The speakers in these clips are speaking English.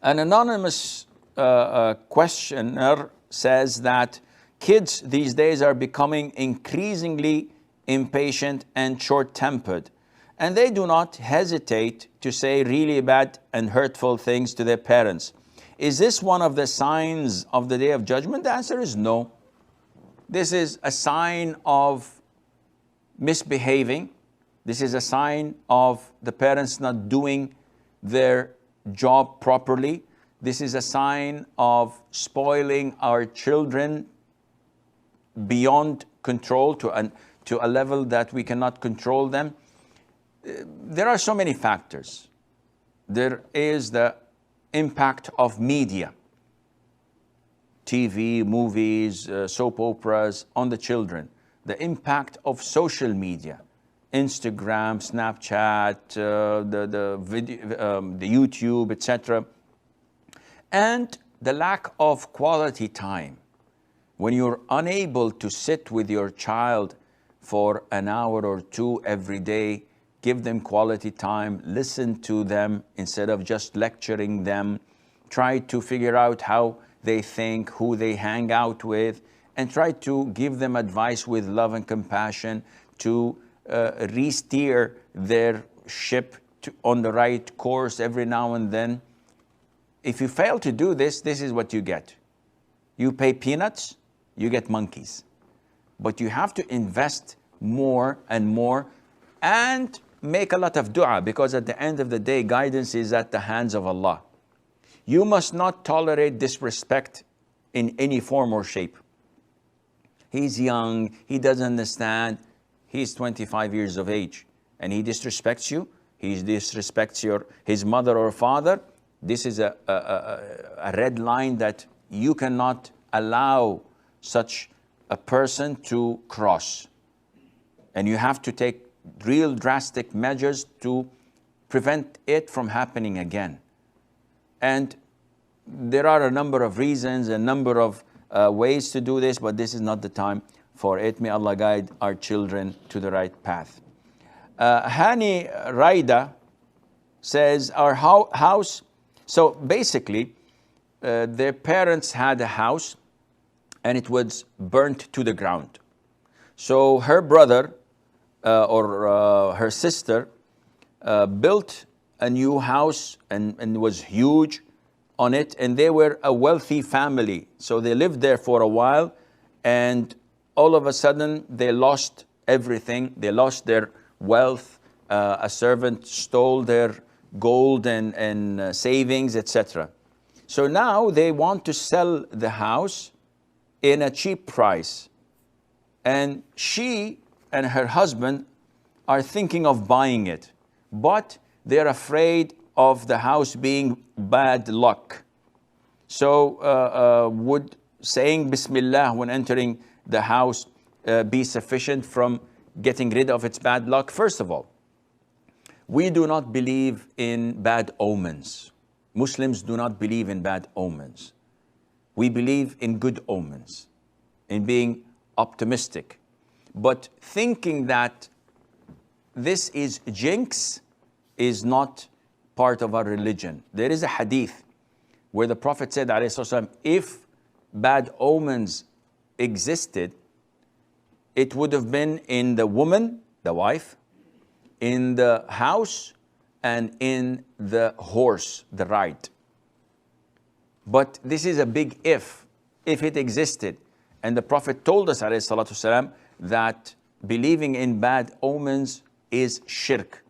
An anonymous questioner says that kids these days are becoming increasingly impatient and short-tempered, and they do not hesitate to say really bad and hurtful things to their parents. Is this one of the signs of the Day of Judgment? The answer is no. This is a sign of misbehaving. This is a sign of the parents not doing their job properly. This is a sign of spoiling our children beyond control to a level that we cannot control them. There are so many factors. There is the impact of media, TV, movies, soap operas on the children. The impact of social media, Instagram, Snapchat, the YouTube, etc. And the lack of quality time. When you're unable to sit with your child for an hour or two every day, give them quality time, listen to them instead of just lecturing them, try to figure out how they think, who they hang out with, and try to give them advice with love and compassion to re-steer their ship on the right course every now and then. If you fail to do this, this is what you get. You pay peanuts, you get monkeys. But you have to invest more and more and make a lot of dua, because at the end of the day, guidance is at the hands of Allah. You must not tolerate disrespect in any form or shape. He's young, he doesn't understand, he's 25 years of age, and he disrespects you, he disrespects his mother or father. This is a red line that you cannot allow such a person to cross. And you have to take real drastic measures to prevent it from happening again. And there are a number of reasons, a number of ways to do this, but this is not the time for it. May Allah guide our children to the right path. Hani Raida says, our house, so basically, their parents had a house and it was burnt to the ground. So her brother or her sister built a new house and was huge on it, and they were a wealthy family. So they lived there for a while, and all of a sudden they lost everything. They lost their wealth. A servant stole their gold and savings, etc. So now they want to sell the house in a cheap price. And she and her husband are thinking of buying it, but they're afraid of the house being bad luck. So would saying Bismillah when entering the house be sufficient from getting rid of its bad luck? First of all, we do not believe in bad omens. Muslims do not believe in bad omens. We believe in good omens, in being optimistic. But thinking that this is jinx is not part of our religion. There is a hadith where the Prophet said, ﷺ, if bad omens existed, it would have been in the woman, the wife, in the house, and in the horse, the ride. But this is a big if it existed. And the Prophet told us, ﷺ, that believing in bad omens is shirk.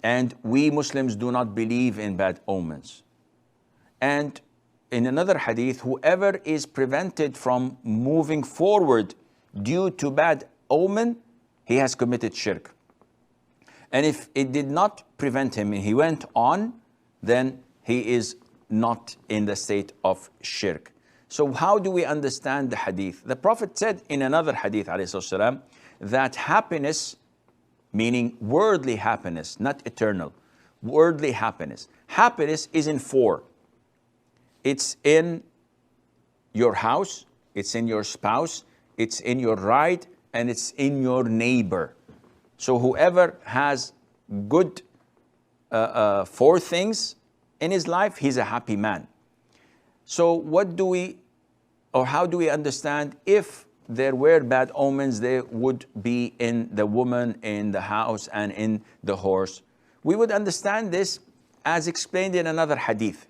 And we Muslims do not believe in bad omens. And in another hadith, whoever is prevented from moving forward due to bad omen, he has committed shirk. And if it did not prevent him and he went on, then he is not in the state of shirk. So how do we understand the hadith? The Prophet said in another hadith, ﷺ, that happiness, meaning worldly happiness, not eternal, worldly happiness. Happiness is in four. It's in your house, it's in your spouse, it's in your ride, and it's in your neighbor. So whoever has good four things in his life, he's a happy man. So what do we, or how do we understand if there were bad omens, they would be in the woman, in the house, and in the horse? We would understand this as explained in another hadith.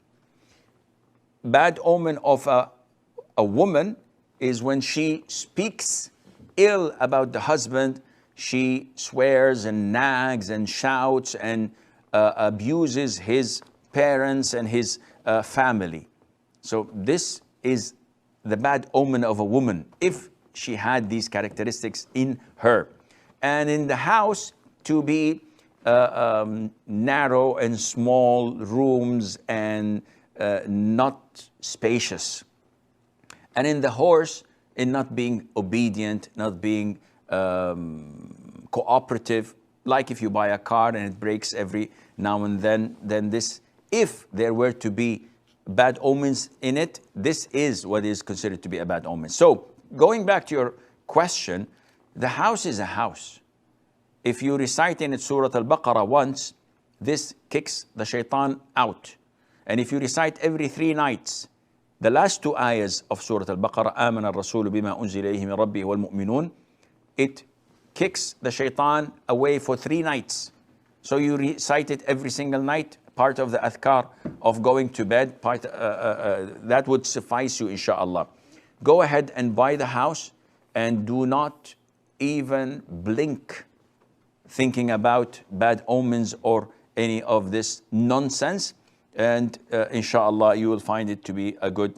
Bad omen of a woman is when she speaks ill about the husband. She swears and nags and shouts and abuses his parents and his family. So this is the bad omen of a woman if she had these characteristics in her. And in the house, to be narrow and small rooms and not spacious. And in the horse, in not being obedient, not being cooperative. Like if you buy a car and it breaks every now and then this, if there were to be bad omens in it, this is what is considered to be a bad omen. So going back to your question, the house is a house. If you recite in it Surah Al-Baqarah once, this kicks the shaitan out. And if you recite every 3 nights, the last 2 ayahs of Surah Al-Baqarah, آمن الرسول بما أنزل إليه من ربه والمؤمنون, it kicks the shaitan away for 3 nights. So you recite it every single night, part of the adhkar of going to bed, that would suffice you, inshallah. Go ahead and buy the house and do not even blink thinking about bad omens or any of this nonsense. And inshallah, you will find it to be a good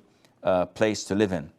place to live in.